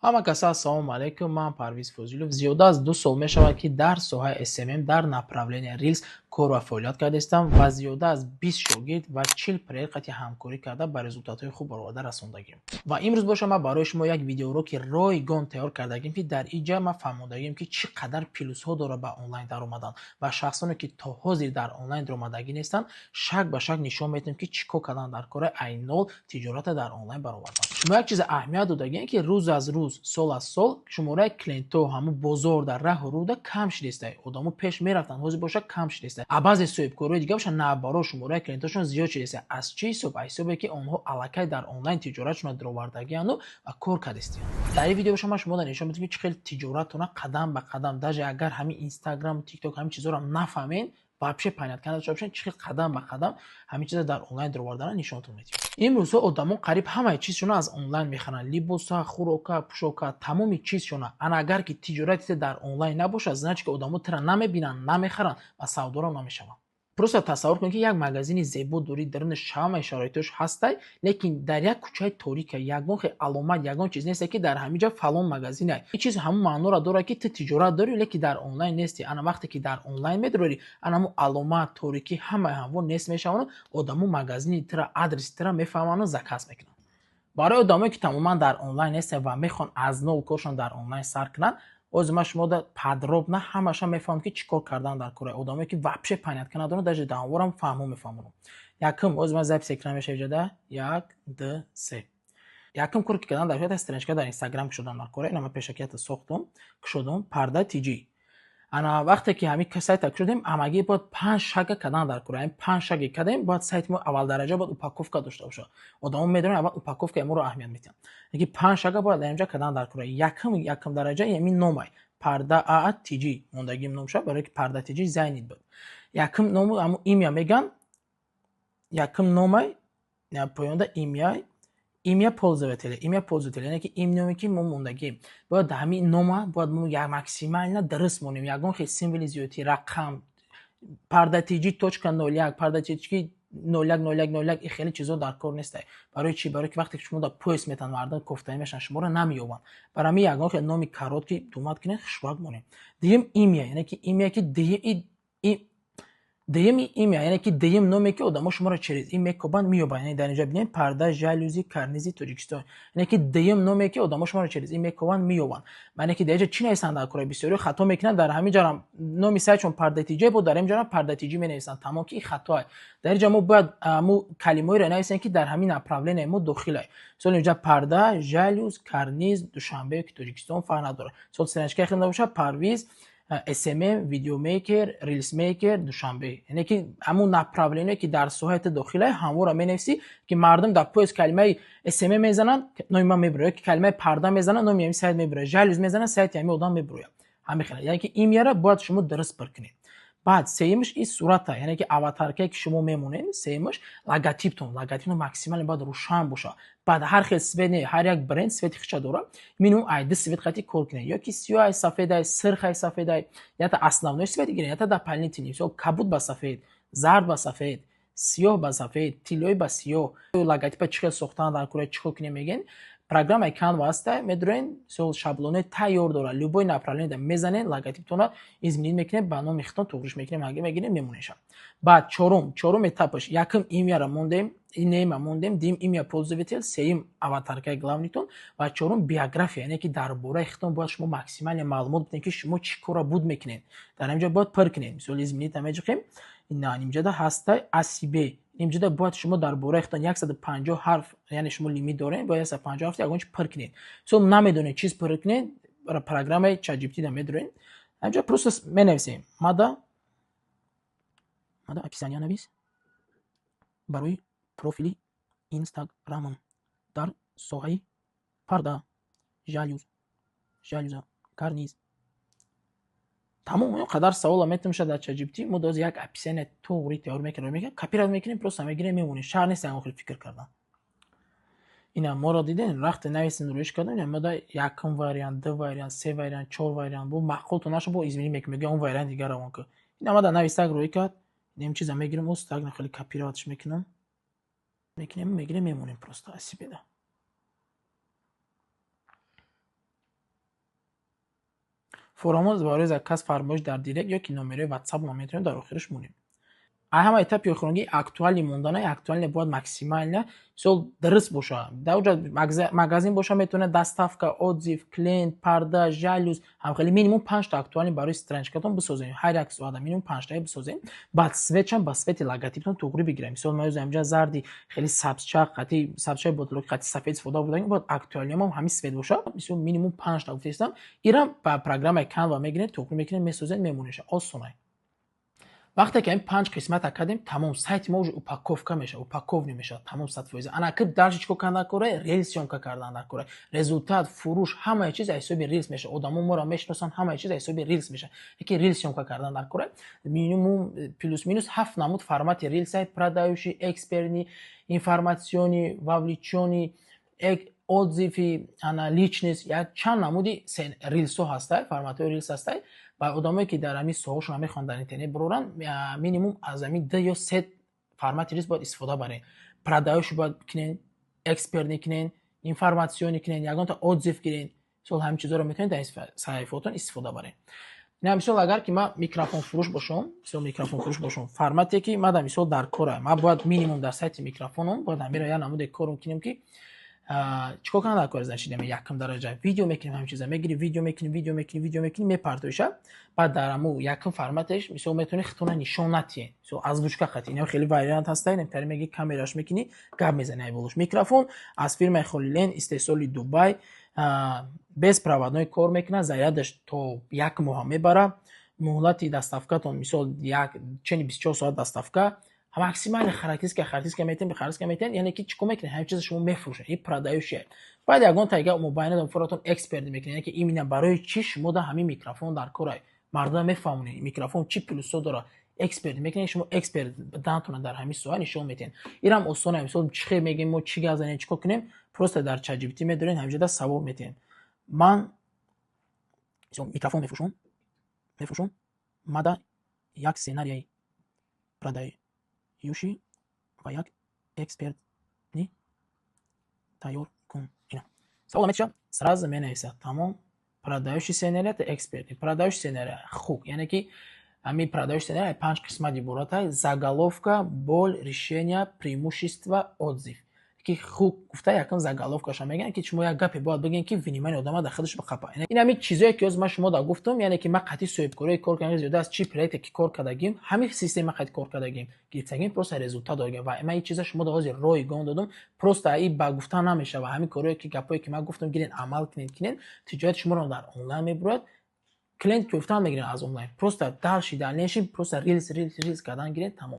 همه کسا السلام علیکم. من پرویز فضیلوف زیاده از 2 سال می شود که در ساحه SMM در направление ریلز کار و فعالیت کرده هستم و زیاده از 20 شاگرد و 40 پروژه همکاری کرده به رزولتات خوب برآورده رساندگیم. و امروز با شما برای شما یک ویدیو رو که رایگان تیار کردگیم که در اینجا ما فهمیدیم که چقدر پلوس ها داره به آنلاین در اومدن و شخصانی که تا حاضر در آنلاین در اومدگی نیستن شک به شک نشون میدیم که چیکار کردن در کار عینال تجارت در آنلاین برآوردن. شما یک چیز اهمیت دادگی که روز از روز سال از سال شماره کلینتو همون بازار در راه رودا کم شده. آدمو پیش میرفتن حاضر باشه کم شده. بعضی صاحبکارای دیگه باشن نه برای شماره کلینتوشون زیاد شده. از چی حسابی که آنها الکی در آنلاین تجارتشون در آوردگیان و کار کردستین. در این ویدیو شما نشون میدیم که چقدر تجارتتون قدم به قدم даже اگر همین اینستاگرام تیک توک همین چیزا رو نفهمین вообще понять کردن باشین چقدر قدم به قدم همین چیزا در آنلاین در آوردن نشونتون میدیم. امروز آدما قریب همه چیزشون از آنلاین میخرن. لباسا، خوراکا، پوشاکا، تمام چیزشون. انا اگر که تجارت در آنلاین نباشه значит که آدما تر نمیبینن، نمیخرن و سودا رو نمیشون. просто تصور کنید که یک مغازین زیبا دورید درونش همه شرایطش هسته لیکن در یک کوچه تاریک یگان خیلی علامت یگان چیز نیست که در همینجا فلان مغازین است. این چیز همون معنا را داره که تو تجارت داری لیکن در آنلاین نیستی. انا وقتی که در آنلاین میداری انا علامت تاریکی همه همو نیست میشون. آدمو مغازین تر آدرس تر میفهمن و زکاس میکنن. برای آدمایی که تماما در آنلاین هستن و میخوان از نو کارشون در آنلاین سر کنن از شما در پدروب نه همشون میفهمن که چیکار کردن در کار. آدمایی که вообще понять کنه دارن даже دانورم فهمو میفهمن. یکم از زب اکران میشه جدا 1 2 3 یکم کار که کردن در حالت استرنج در اینستاگرام شدن در کار. اینا من پیشکیت ساختم شدم پرده تیجی. انا وقتی که همین سایت تک شدیم همگی باید 5 شگ کردن در کار. این 5 شگ کردیم باید سایت ما اول درجه باید اوپاکوفکا داشته باشه. آدما میدونن اول اوپاکوفکا امور رو اهمیت میدن. یکی 5 شگ باید اینجا کردن در کار. یکم درجه یمین نومای پرده ا تی جی موندگیم نومشه برای که پرده تی جی زینید بود. یکم نوم امو ایمیا میگن یکم نومای نه پوینده ایمیای ایمیا پولزوتل یعنی که این نومی که ما موندگیم باید همین نوما باید ما یک ماکسیمال نه درست مونیم یگان خیلی سیمبل زیادی رقم پرده تیجی توچکا 01 پرده تیجی 01 این خیلی چیزا در کار نیست. برای چی؟ برای که وقتی شما در پویس میتن مردم کوفتایی میشن شما رو نمیوبن. برای همین یگان خیلی نامی کارات که دومات کنه خوشبخت مونیم. دیگه ایمیا یعنی که ایمیا که دیگه ایمیا یعنی که دیگه نومی که آدما شما رو چریز این میکوبان میوبن. یعنی در اینجا ببینید پرده ژالوزی کرنیزی تاجیکستان یعنی که دیگه نومی که آدما شما رو چریز این میکوبان میوبن. معنی که دیگه چی نویسن در کار بسیاری خطا میکنن. در همین جا نومی سایت چون پرده تیجی بود در اینجا پرده تیجی می نویسن تمام که خطا. در اینجا ما باید مو کلمه‌ای رو نویسن که در همین направление مو داخله. مثلا اینجا پرده ژالوز کرنیز دوشنبه که تاجیکستان فرق نداره. مثلا سرچ کنید باشه پرویز SMM ویدیو میکر ریلز میکر دوشنبه یعنی که همون направление که در سایت داخله همو را مینویسی که مردم در پویس کلمه SMM میزنن نوم ما میبره که کلمه پرده میزنن نوم همین سایت میبره ژالوز میزنن سایت همین آدم میبره همین خیلی یعنی که این میاره باید شما درست برکنید. بعد سیمش این صورته یعنی که اواتار که شما میمونین سیمش لوگوتیپتون ماکسیمال باید روشن باشه. بعد هر خیلی سوید هر یک برند سوید خیلی داره مینو اید سوید خیلی کار کنه یا کی سیاه سفید سرخ سفید یا تا основной سوید گیره یا تا дополнительный یا کبود با سفید زرد با سفید سیاه با سفید تیلوی با سیاه لوگوتیپ چه ساختن در کره چیکار کنه میگن программа Canva هسته میدونین سو شابلونه تیار داره любой направление میزنین لوگوتیپتون رو изменить میکنه بنا میختون توگرش میکنه مگه میگیره میمونهشم. بعد چهارم етапش یکم ایمیا رو موندیم اینیم موندیم دیم ایمیا پولزویتل سیم аватаркай главнитон و چهارم بیوگرافی یعنی که درباره خودتون باید شما ماکسیمال معلومات بدین که شما چی کارا بود میکنین در اینجا باید پر کنین. مثلا изменить میگیم این اینجا ده هسته اسیبی اینجا باید شما درباره خودتون 150 حرف یعنی شما لیمیت دارین باید 150 حرف یگانش پر کنین. سو نمیدونین چیز پر کنین برای پروگرام چت جی پی تی نمیدونین اینجا پروسس مینویسیم مادا описание نویس برای پروفیلی اینستاگرامم در سایه پرده ژالوزا карниз تمام قدر سوال میتونم شد در چت جی پی تی مداز یک اپیسن توری تیار میکنه کپی میکنیم پروسس میگیره میمونه شهر نیست اون خیلی فکر کردن. اینا ما را دیدین وقت نویسین روش کردن ما دا یکم واریانت دو واریانت سه واریانت چهار واریانت بو معقول تو نشه با ایزمینی میگه اون واریانت دیگه رو که اینا ما دا نویساگ روی کرد نیم چیزا میگیریم استاگ خیلی کپی راتش میکنم میگیره میمونیم پروسس اسی بده фуромӯз ворез кас фармоиш дар директ ёки номерои ватсап мо метавонем дар охираш монем. ҳама этапи охиронги актуали монданаи актуали бояд максимально мисол дурст боша. Дар оҷа магазин боша метавонад доставка, отзив, клиент, парда, жалюз, ҳамхели минимум 5 та актуали барои страничкатон бисозем. Ҳар як соата минимум 5 таи бисозем. Баъд светчам ба свети логотиптон туғри бигирем. Мисол мо ҳамҷа зарди хеле сабзчақ, қати сабзчаи ботлоки қати сафед истифода бурдагим, бояд актуалиам ҳамин свет боша. Мисол минимум 5 та гуфтаистам. Ирам ба программаи Canva мегирем, туғри мекунем, месозем, мемонеша. Осонай. вақте ки ин 5 қисмата кардем, тамом сайти мо уже упаковка меша, упаковни меша, тамом 100%. Ана ки дальше чико кардан кора, рилс съёмка кардан дар кора. Результат, фурӯш, ҳамаи чиз аз ҳисоби рилс меша. Одамо моро мешиносанд, ҳамаи чиз аз ҳисоби рилс меша. Яке рилс съёмка кардан дар кора. Минимум плюс минус 7 намуд формати рилсай, продающий, экспертный, информационный, вовлечённый, отзиви, ана личность, як чанд намуди рилсо ҳастай, форматҳои рилс ҳастай. Ба одамое ки дар ҳамин соҳаашон мехоҳанд дар интернет бароранд, минимум аз ҳамин 2 ё 3 формати рилс бояд истифода баред. Продающий бояд бикунед, экспертный кунед, информационный кунед, ягонта отзив гиред. Мисол ҳамин чизоро метавонед дар саҳифаотон истифода баред. Не мисол агар ки ман микрофон фурӯш бошам, мисол микрофон фурӯш бошам, формате ки ман мисол дар кора, ман бояд минимум дар сайти микрофоном бояд ҳамиро як намуде кор мекунем ки чикор кардан дар кори заншидем якм дараҷа видео мекунем, ҳамин чиза мегирем, видео мекунем, мепартоиша. Баъд дар ҳамун якм форматеш мисол метавонед хитона нишон натиҳед. Мисол озвучка қати ино хеле вариант ҳастаи, намтари меги камераш мекунӣ, гап мезанӣ айболош. Микрофон аз фирмаи Холилен, истеҳсоли Дубай, безпроводной кор мекунад, зарядаш то 1 моҳ мебара. муҳлати доставкатон мисол 24 соат доставка. Максимально характеристика метен, яъне ки чико мекунед, ҳамин чиза шумо мефурӯшед. ин продающий. Баъд ягон тайга мубайинат фуратон эксперт мекунед, яъне ки именно барои чӣ шумо да ҳамин микрофон дар корай. Мардум мефаҳмонед, микрофон чӣ плюсо дора. Эксперт мекунед, шумо эксперт дантона дар ҳамин соҳа нишон метен. Инам осона, мисол чӣ хел мегем, мо чӣ гап занем, чико кунем, просто дар ChatGPT медоред, ҳамҷода савол метен. Ман мисол микрофон мефурӯшам. Мада як сценарий продай юши ва як экспертни тайёр кун. Ина савол метиша сразу менависад. Тамом продающий сценарий, экспертный продающий сценарий. Хуб, яъне ки ҳамин продающий сценарий 5 қисмат иборатай: заголовка, боль, решение, преимущество, отзив. ки хуб гуфта якм заголовкаша мегӯянд ки шумо як гапе бояд бигӯед ки внимание одама дар худаш бихапад. ин ҳамин чизое ки ҳозир ман шумо да гуфтам, яъне ки ман қатъи соҳибкории кор кардагим зиёда аз чӣ проекте ки кор кардагим, ҳамин система қатъи кор кардагим, гирифтагим, просто результат додагим. Ва ман ин чиза шумо да ҳозир роҳи гон додам, просто ин ба гуфтан намешава. ҳамин корое ки гапое ки ман гуфтам гиред амал кунед, тиҷорати шуморо дар онлайн мебурад. клиент гуфтан мегирен аз онлайн, просто дальше дальнейший просто рилс кардан гиред, тамом.